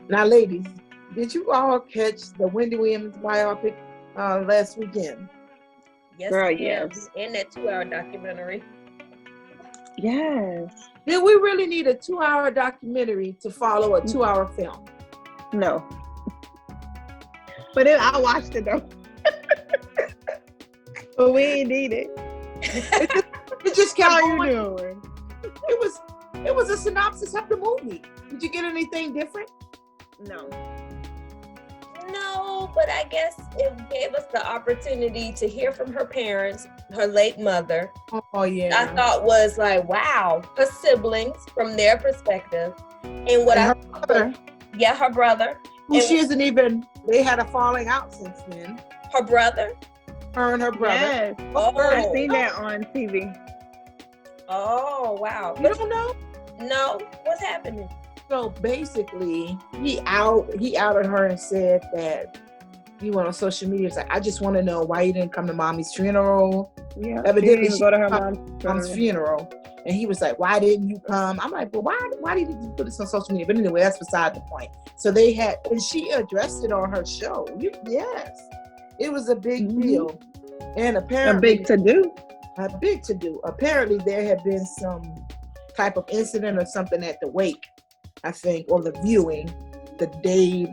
Now, ladies, did you all catch the Wendy Williams biopic last weekend? Yes, Girl, ma'am. yes. And that 2-hour documentary. Yes. Did we really need a 2-hour documentary to follow a 2-hour film? No. But I watched it though. But we ain't need it. It just kept How going. you doing? It was a synopsis of the movie. Did you get anything different? No. No, but I guess it gave us the opportunity to hear from her parents, her late mother. Oh yeah. I thought was like, wow, her siblings from their perspective. And what And I her brother, yeah, her brother. who And she isn't even. They had a falling out since then. her brother. Her and her brother. Yes. Oh. I've seen that on TV. Oh, wow. You don't know? No, what's happening? So basically, he outed her and said that he went on social media. It's like, I just want to know why you didn't come to mommy's funeral. Yeah. Evidently, She didn't even go to her mom's funeral. And he was like, why didn't you come? I'm like, well, why did you put this on social media? But anyway, that's beside the point. So they had, and she addressed it on her show. Yes. It was a big deal. And apparently, a big to-do. A big to-do. Apparently, there had been some type of incident or something at the wake, I think, or the viewing the day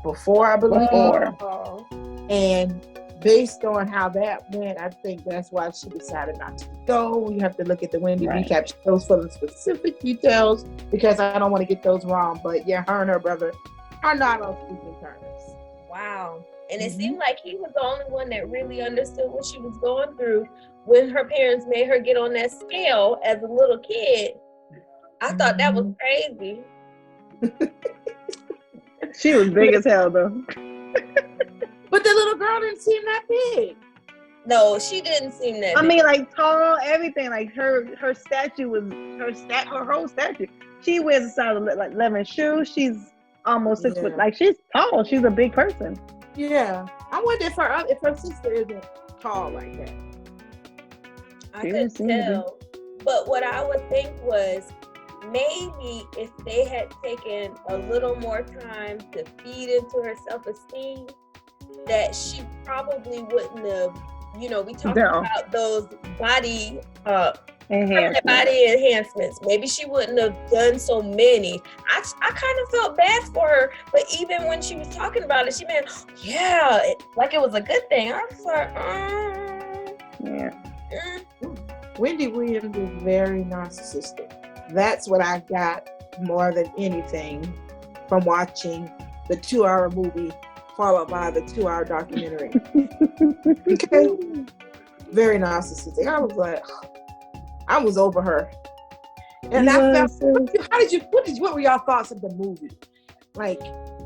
before, I believe. Oh. And based on how that went, I think that's why she decided not to go. You have to look at the Wendy recap shows for the specific details, because I don't want to get those wrong. But yeah, her and her brother are not on speaking terms. Wow. And it seemed like he was the only one that really understood what she was going through when her parents made her get on that scale as a little kid. I thought that was crazy. She was big as hell though. But the little girl didn't seem that big. No, she didn't seem that I big. mean, like tall, everything. Like her statue was her whole statue. She wears a size like 11 shoes. She's almost 6 foot. Like she's tall. She's a big person. Yeah, I wonder if her sister isn't tall like that. I couldn't tell. But what I would think was, maybe if they had taken a little more time to feed into her self-esteem, that she probably wouldn't have, we talked about those body enhancements. Maybe she wouldn't have done so many. I kind of felt bad for her, but even when she was talking about it, she meant, like it was a good thing. I was like, Wendy Williams is very narcissistic. That's what I got more than anything from watching the 2-hour movie followed by the 2-hour documentary. Okay? Very narcissistic. I was like, I was over her. And I felt, what were y'all thoughts of the movie? Like,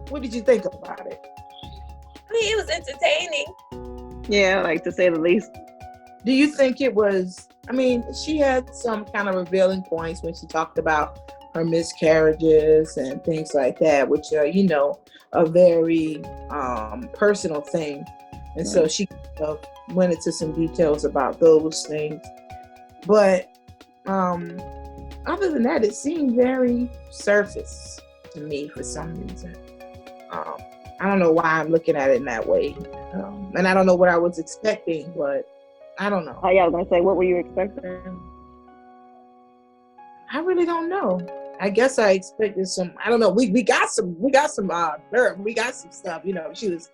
what did you think about it? I mean, it was entertaining. Yeah, like to say the least. Do you think it was, she had some kind of revealing points when she talked about her miscarriages and things like that, which are, a very personal thing. And so she went into some details about those things. But other than that, it seemed very surface to me for some reason. I don't know why I'm looking at it in that way. And I don't know what I was expecting, but I don't know. Oh yeah, I was gonna say, what were you expecting? I really don't know. I guess I expected some. I don't know. We got some stuff. She was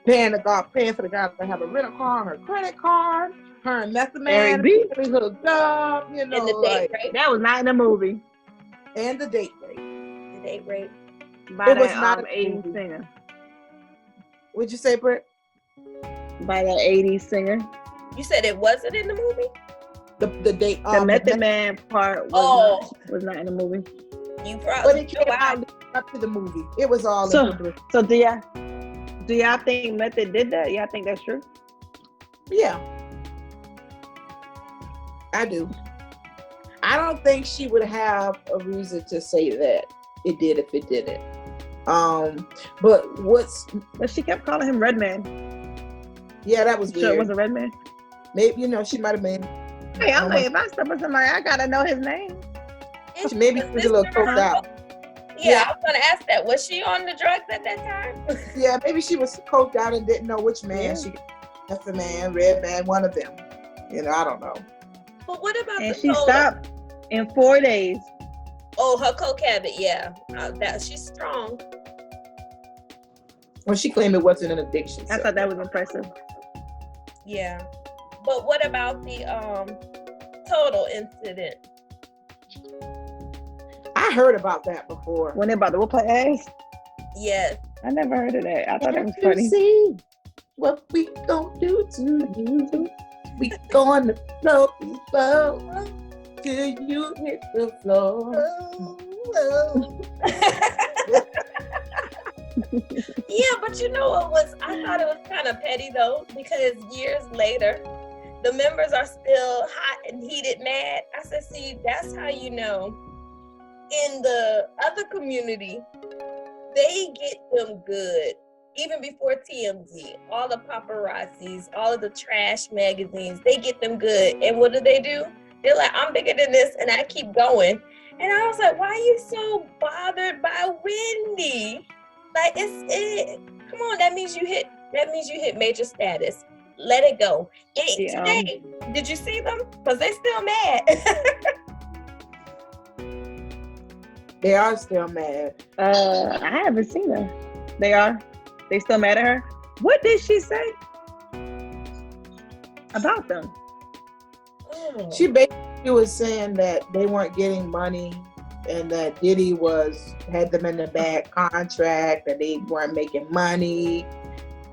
paying for the guy to have a rental car on her credit card. Her and Method Man hooked up. And the date rape. That was not in the movie. And the date rape. The date rape. By it was that not 80s singer. What'd you say, Britt? By that 80s singer. You said it wasn't in the movie? The date. The Method Man part was not in the movie. You probably. But it came out up to the movie. It was all. So do y'all think Method did that? Y'all think that's true? Yeah, I do. I don't think she would have a reason to say that it did if it didn't. But she kept calling him Redman. Yeah, that was weird. Sure, it was a Redman. Maybe she might have been. Hey, if I step with somebody, I gotta know his name. Maybe he was a little coked out. Yeah, I was gonna ask that. Was she on the drugs at that time? Yeah, maybe she was coked out and didn't know which man she got. The man, red man, one of them. I don't know. But what about and she stopped in 4 days. Oh, her coke habit, yeah. She's strong. Well, she claimed it wasn't an addiction. I thought that was impressive. Yeah. But what about the total incident? I heard about that before. When they about to whoop her ass? Yes. I never heard of that. I thought it was funny. See what we gonna do to you. We gonna flow till you hit the floor. Yeah, but I thought it was kind of petty though, because years later, the members are still hot and heated mad. I said, see, that's how you know. In the other community, they get them good. Even before TMZ, all the paparazzis, all of the trash magazines, they get them good. And what do? They're like, I'm bigger than this, and I keep going. And I was like, why are you so bothered by Wendy? Like, come on, that means you hit major status. Let it go. Today, did you see them? Because they still mad. They are still mad. I haven't seen her. They are? They still mad at her? What did she say about them? She basically was saying that they weren't getting money and that Diddy had them in a bad contract, that they weren't making money.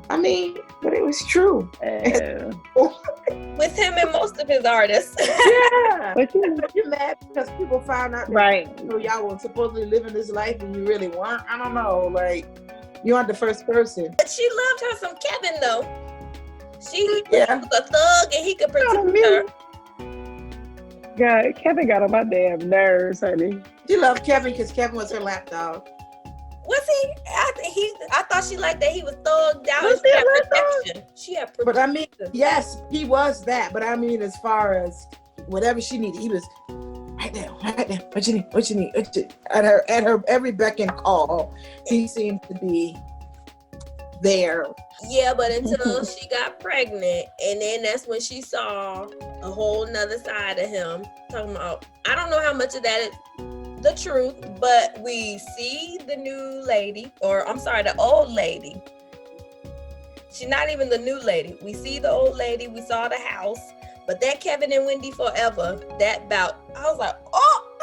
I mean, but it was true. With him and most of his artists. Yeah. But you're mad because people found out that right. Y'all were supposedly living this life and you really weren't. I don't know. Like, you aren't the first person. But she loved her some Kevin though. He was a thug and he could protect her. God, Kevin got on my damn nerves, honey. She loved Kevin because Kevin was her lapdog. Was he? I thought she liked that he was thugged out. She had protection. But I mean, yes, he was that. But I mean, as far as whatever she needed, he was right there. What you need? At her every beck and call, he seemed to be there. Yeah, but until she got pregnant, and then that's when she saw a whole nother side of him. Talking about, I don't know how much of that is the truth, but we see the the old lady. She's not even the new lady. We see the old lady, we saw the house, but that Kevin and Wendy forever, that bout, I was like, oh!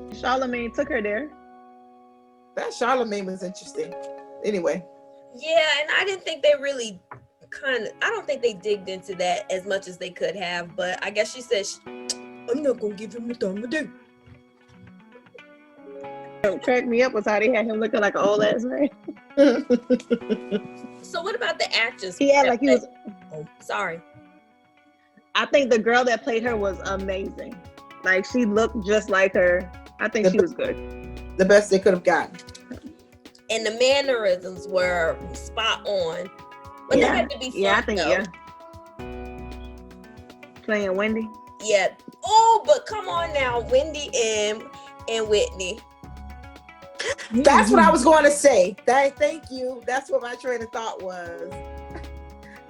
Charlamagne took her there. That Charlamagne was interesting. Anyway. Yeah, and I didn't think they really I don't think they digged into that as much as they could have, but I guess she said, I'm not gonna give him the time of day. What cracked me up was how they had him looking like an old ass man. So what about the actress? He had like he was. Oh, sorry. I think the girl that played her was amazing. Like, she looked just like her. I think she was good. The best they could have gotten. And the mannerisms were spot on. But they had to be fun, I think playing Wendy. Yeah. Oh, but come on now, Wendy and Whitney. That's what I was going to say. Thank you. That's what my train of thought was.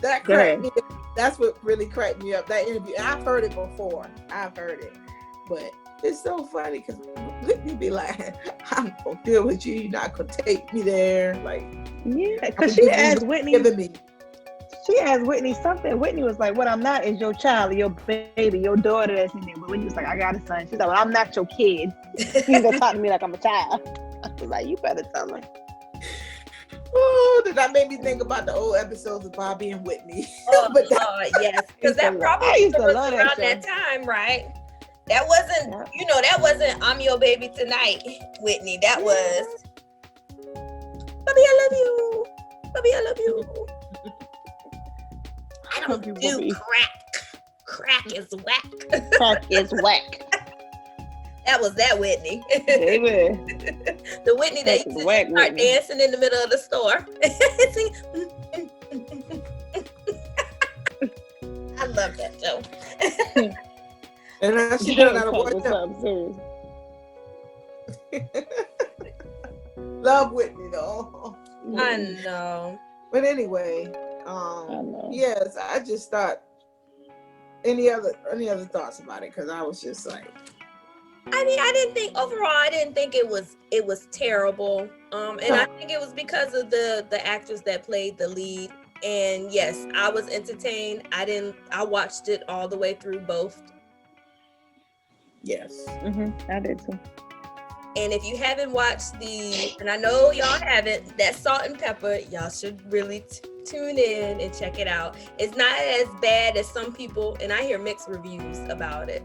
That cracked me. That's what really cracked me up. That interview. I've heard it before. But it's so funny because Whitney be like, I'm gonna deal with you. You're not gonna take me there. Like, yeah, because she asked Whitney. She asked Whitney something. Whitney was like, "What I'm not is your child, your baby, your daughter that's in there." But Whitney was like, "I got a son." She's like, "Well, I'm not your kid. You gonna talk to me like I'm a child." I was like, "You better tell her." Oh, that made me think about the old episodes of Bobby and Whitney. Oh, but yes, because that probably was around that time, right? That wasn't, that wasn't "I'm your baby tonight," Whitney. That was, "Bobby, I love you. Bobby, I love you." I don't do crack. Crack is whack. Crack is whack. That was that Whitney. Baby. The Whitney that used to start dancing in the middle of the store. I love that show. And she done got a voice. Love Whitney though. I know. But anyway, yes, I just thought. Any other thoughts about it? Because I was just like, I mean, I didn't think it was terrible. And I think it was because of the actress that played the lead. And yes, I was entertained. I watched it all the way through both. Yes. I did too. And if you haven't watched and I know y'all haven't, that Salt and Pepper, y'all should really tune in and check it out. It's not as bad as some people, and I hear mixed reviews about it.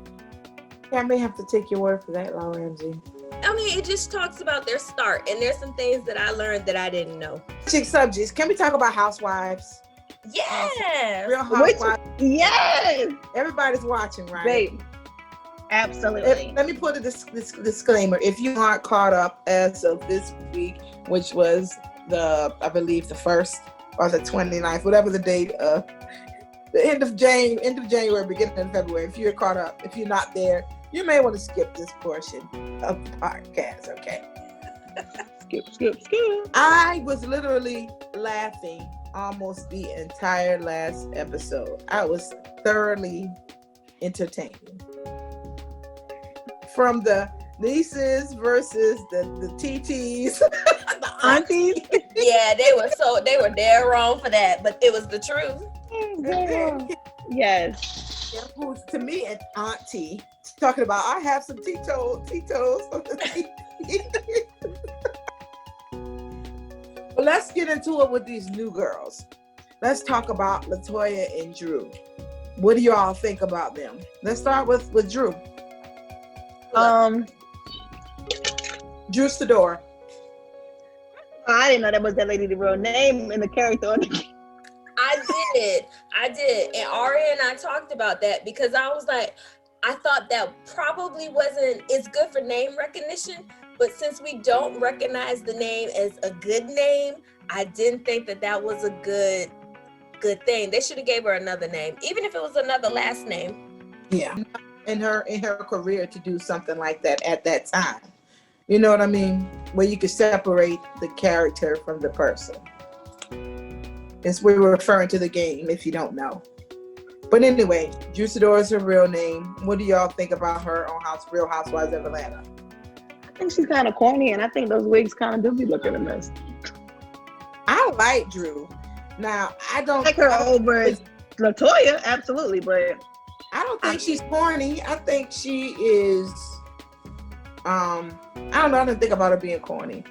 I may have to take your word for that, Lorenzi. I mean, it just talks about their start, and there's some things that I learned that I didn't know. Chick subjects. Can we talk about Housewives? Yeah. Real Housewives. Yes. Everybody's watching, right? Babe. Absolutely. Let me put a disclaimer. If you aren't caught up as of this week, which was I believe the 1st or the 29th, whatever the date of the end of January, beginning of February, if you're caught up, if you're not there, you may want to skip this portion of the podcast, okay? Skip. I was literally laughing almost the entire last episode. I was thoroughly entertained. From the nieces versus the TTs, the Aunties. Yeah, they were dead wrong for that, but it was the truth. Yes. Who's to me an auntie talking about I have some Tito's on the TV. But let's get into it with these new girls. Let's talk about LaToya and Drew. What do you all think about them? Let's start with Drew. Drew Sidora. I didn't know that was that lady the real name and the character. I did. And Aria and I talked about that because I was like, I thought that probably it's good for name recognition, but since we don't recognize the name as a good name, I didn't think that was a good thing. They should have gave her another name, even if it was another last name. Yeah. In her career to do something like that at that time. You know what I mean? Where you could separate the character from the person. We were referring to the game if you don't know. But anyway, Drew Sidora is her real name. What do y'all think about her on Real Housewives of Atlanta? I think she's kind of corny, and I think those wigs kind of do be looking a mess. I like Drew. Now, I don't like her over LaToya, absolutely, but I don't think she's corny. I think she is, I don't know. I didn't think about her being corny.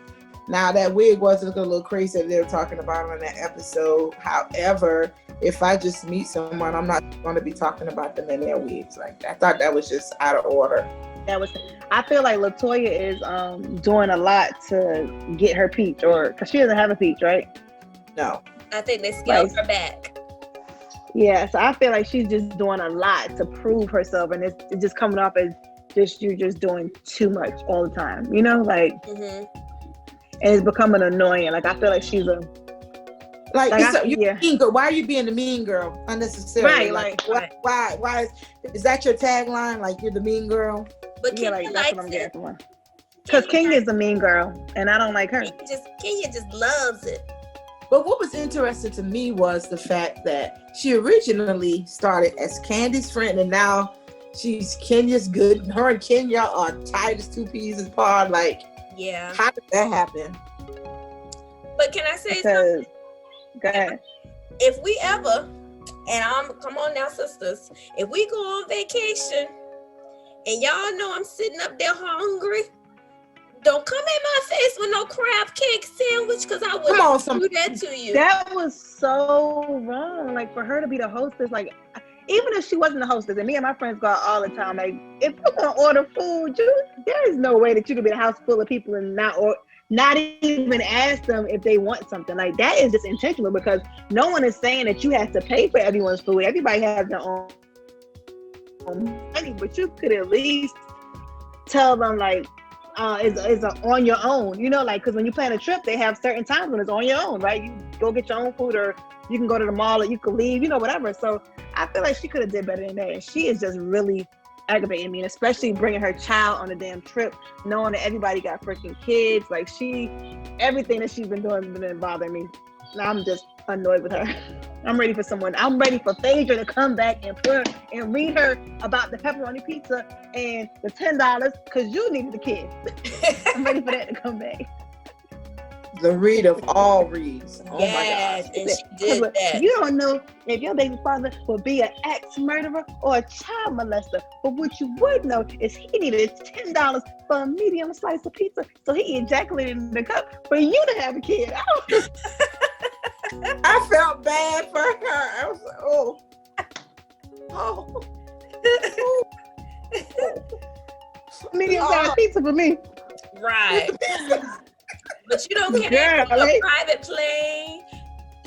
Now, that wig was looking a little crazy that they were talking about on that episode. However, if I just meet someone, I'm not going to be talking about them in their wigs. Like, I thought that was just out of order. I feel like LaToya is doing a lot to get her peach, because she doesn't have a peach, right? No. I think they scaled her back. Yeah, so I feel like she's just doing a lot to prove herself, and it's just coming off as you're just doing too much all the time, you know, like, and it's becoming annoying. Like, I feel like she's mean girl. Why are you being the mean girl unnecessarily? Right, why is that your tagline? Like, you're the mean girl? But Kenya that's what I'm getting from her. Because Kenya's a mean girl, and I don't like her. Kenya just loves it. But what was interesting to me was the fact that she originally started as Candy's friend, and now she's Kenya's good. Her and Kenya are tight as two peas apart. Like, yeah. How did that happen? But can I say something? Go ahead. If we ever, come on now, sisters, if we go on vacation and y'all know I'm sitting up there hungry, don't come in my face with no crab cake sandwich, because I wouldn't do that to you. That was so wrong. Like, for her to be the hostess, like, even if she wasn't the hostess, and me and my friends go out all the time, like, if you're gonna order food, there is no way that you could be in a house full of people and not even ask them if they want something. Like, that is just intentional, because no one is saying that you have to pay for everyone's food. Everybody has their own money, but you could at least tell them, like, is on your own, you know, like, because when you plan a trip, they have certain times when it's on your own, right? You go get your own food, or you can go to the mall, or you can leave, you know, whatever. So I feel like she could have did better than that. And she is just really aggravating me, and especially bringing her child on the damn trip, knowing that everybody got freaking kids. Like everything that she's been doing has been bothering me. Now I'm just annoyed with her. I'm ready for Phaedra to come back and read her about the pepperoni pizza and the $10 because you needed the kid. I'm ready for that to come back. The read of all reads. Oh yes, my God. And she did that. You don't know if your baby father would be an ex-murderer or a child molester. But what you would know is he needed $10 for a medium slice of pizza. So he ejaculated in the cup for you to have a kid. I felt bad for her. I was like, oh. Medium size pizza for me. Right. But you don't care for a private plane.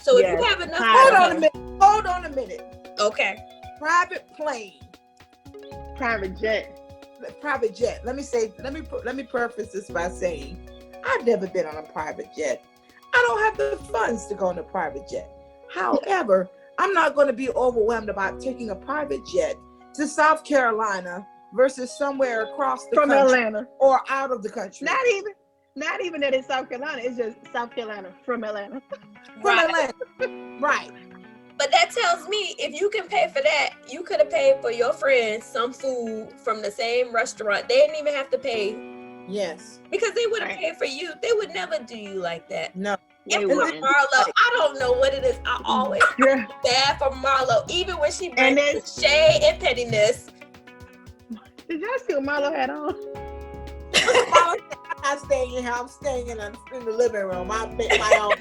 So if you have enough, hold on a minute. Okay. Private plane. Private jet. Let me preface this by saying I've never been on a private jet. I don't have the funds to go on a private jet. However, I'm not going to be overwhelmed about taking a private jet to South Carolina versus somewhere across the country Atlanta or out of the country. Not even that it's South Carolina. It's just South Carolina from Atlanta. Atlanta. Right. But that tells me if you can pay for that, you could have paid for your friends some food from the same restaurant. They didn't even have to pay. Yes. Because they would have paid for you. They would never do you like that. No. And for Marlo, I don't know what it is. I always feel bad for Marlo, even when she brings the shade and pettiness. Did y'all see what Marlo had on? I'm not staying in here. I'm staying in the living room. I make my own.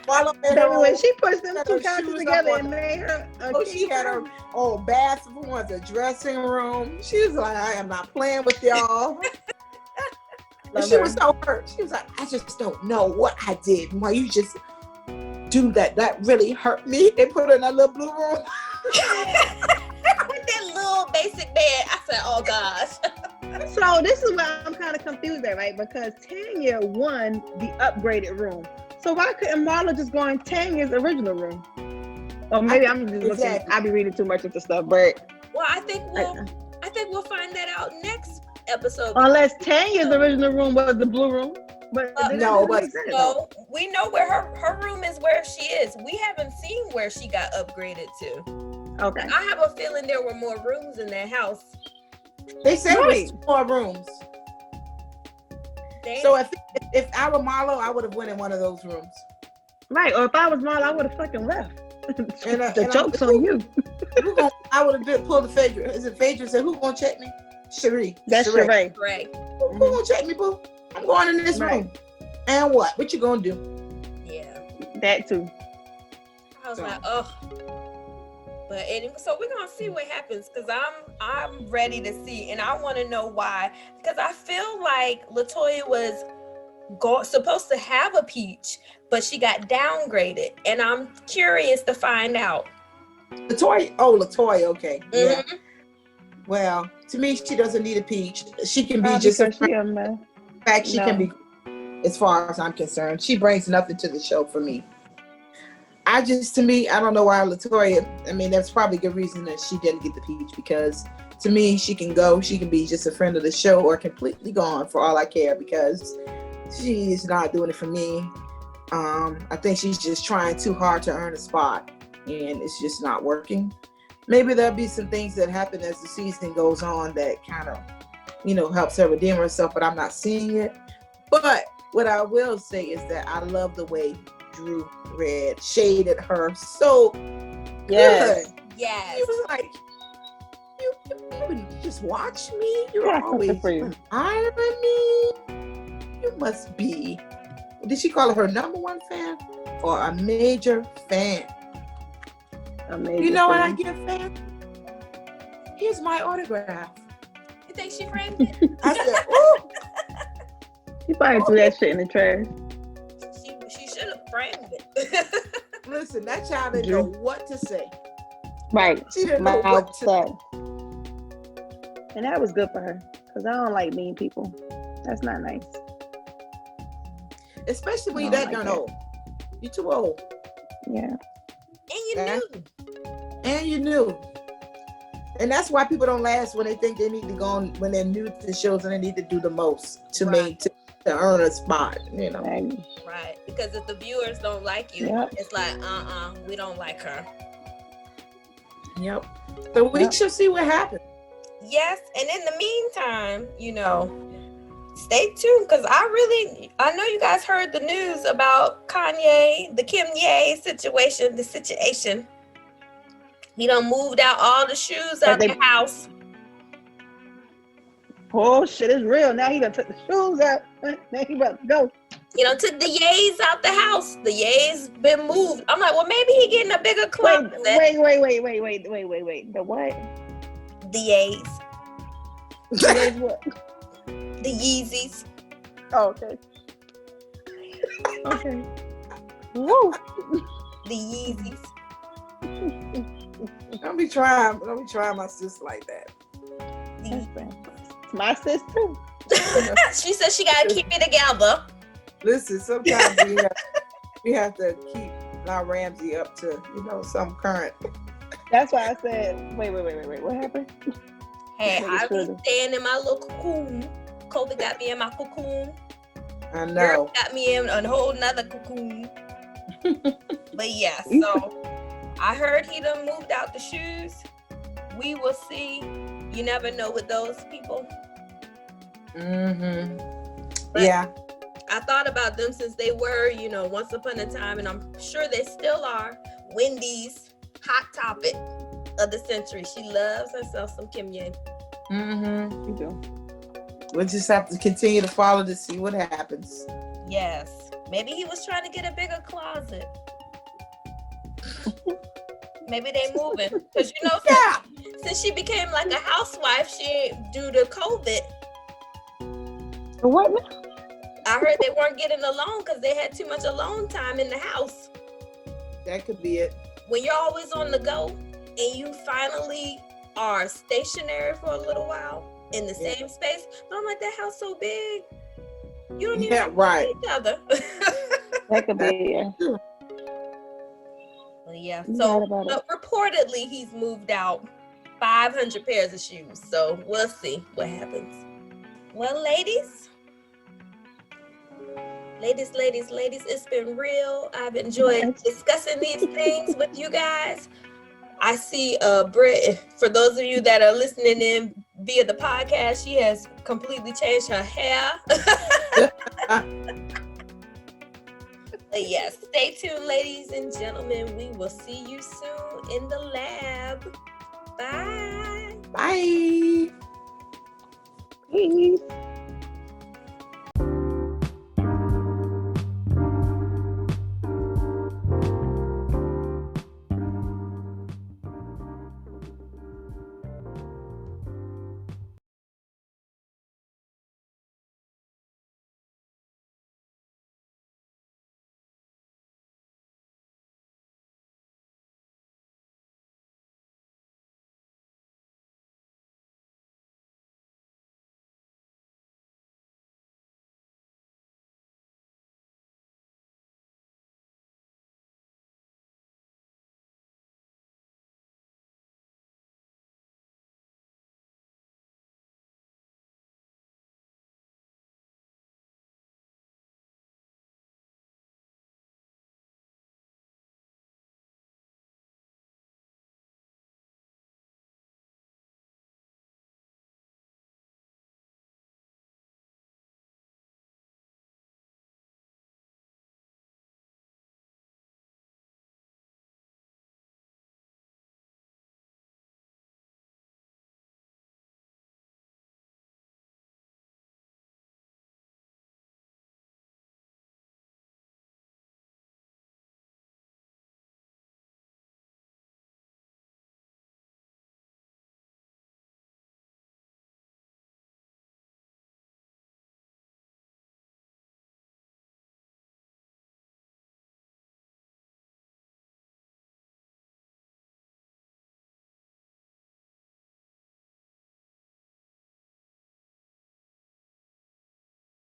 Marlo when she pushed them two couches together and made her she had her own bathroom, the dressing room. She was like, I am not playing with y'all. And she was so hurt. She was like, I just don't know what I did. Why you just do that? That really hurt me. They put her in that little blue room. With that little basic bed. I said, oh gosh. So this is where I'm kind of confused at, right? Because Tanya won the upgraded room. So why couldn't Marlo just go in Tanya's original room? Or maybe I'm just looking, I be reading too much into stuff, but well, I think we'll find that out next episode. Unless Tanya's original room was the blue room. But no, we know where her room is, where she is. We haven't seen where she got upgraded to. Okay. I have a feeling there were more rooms in that house. They said it was 4 rooms. So if I were Marlo, I would have went in one of those rooms. Right. Or if I was Marlo, I would have fucking left. The joke's on you. I would have pulled the Phaedra. Is it Phaedra said, who gonna check me? Cherie. That's Cherie. Right. Who gonna check me, boo? I'm going in this room. And what? What you gonna do? Yeah. That too. I was like, oh. But so we're gonna see what happens, because I'm ready to see, and I want to know why, because I feel like LaToya was supposed to have a peach, but she got downgraded, and I'm curious to find out. LaToya, okay. Mm-hmm. Yeah. Well, to me, she doesn't need a peach. She can be just a friend. In fact, she can be, as far as I'm concerned. She brings nothing to the show for me. I don't know why LaToya, I mean, that's probably a good reason that she didn't get the peach, because to me, she can be just a friend of the show or completely gone for all I care, because she's not doing it for me. I think she's just trying too hard to earn a spot, and it's just not working. Maybe there'll be some things that happen as the season goes on that kind of, helps her redeem herself, but I'm not seeing it. But what I will say is that I love the way Drew shaded her so good. Yes. He was like, you just watch me. You're always admiring me. You must be. Did she call her number 1 fan or a major fan? You know what I get, fan? Here's my autograph. You think she framed it? I said, ooh. She probably threw that shit in the trash. She should have framed it. Listen, that child didn't know what to say. Right. She didn't know what to say. And that was good for her, because I don't like mean people. That's not nice. Especially when you're that darn old. You're too old. Yeah. And you knew. And you knew. And that's why people don't last when they think they need to go on, when they're new to shows and they need to do the most to to earn a spot, you know. Right. Because if the viewers don't like you, it's like, we don't like her. Yep. So we shall see what happens. Yes. And in the meantime, you know, stay tuned, because I know you guys heard the news about Kanye, the Kim Ye situation. He done moved out all the shoes out the house. Oh, shit is real. Now he done took the shoes out. Now he about to go. You know, took the Ye's out the house. The Ye's been moved. I'm like, well, maybe he getting a bigger closet. Wait. The what? The Ye's. The Ye's what? The Yeezys. Oh, okay. Okay. Woo. The Yeezys. Don't be trying my sister like that. My sis too. She said she gotta keep it together. Listen, sometimes we have to keep our Ramsey up to, you know, some current. That's why I said, wait. What happened? Hey, I be staying in my little cocoon. COVID got me in my cocoon. I know. Girl got me in a whole nother cocoon. But yeah, so I heard he done moved out the shoes. We will see. You never know with those people. But yeah. I thought about them since they were, you know, once upon a time, and I'm sure they still are, Wendy's hot topic of the century. She loves herself some Kim Ye. You do. We'll just have to continue to follow to see what happens. Yes. Maybe he was trying to get a bigger closet. Maybe they moving. Because, you know, since she became like a housewife, due to COVID. What now? I heard they weren't getting along because they had too much alone time in the house. That could be it. When you're always on the go and you finally are stationary for a little while in the same space, but I'm like, that house so big, you don't even have to see each other. That could be, yeah. So reportedly he's moved out 500 pairs of shoes. So we'll see what happens. Well, ladies, it's been real. I've enjoyed discussing these things with you guys. I see Britt, for those of you that are listening in via the podcast, she has completely changed her hair. But yes, stay tuned, ladies and gentlemen. We will see you soon in the lab. Bye. Bye.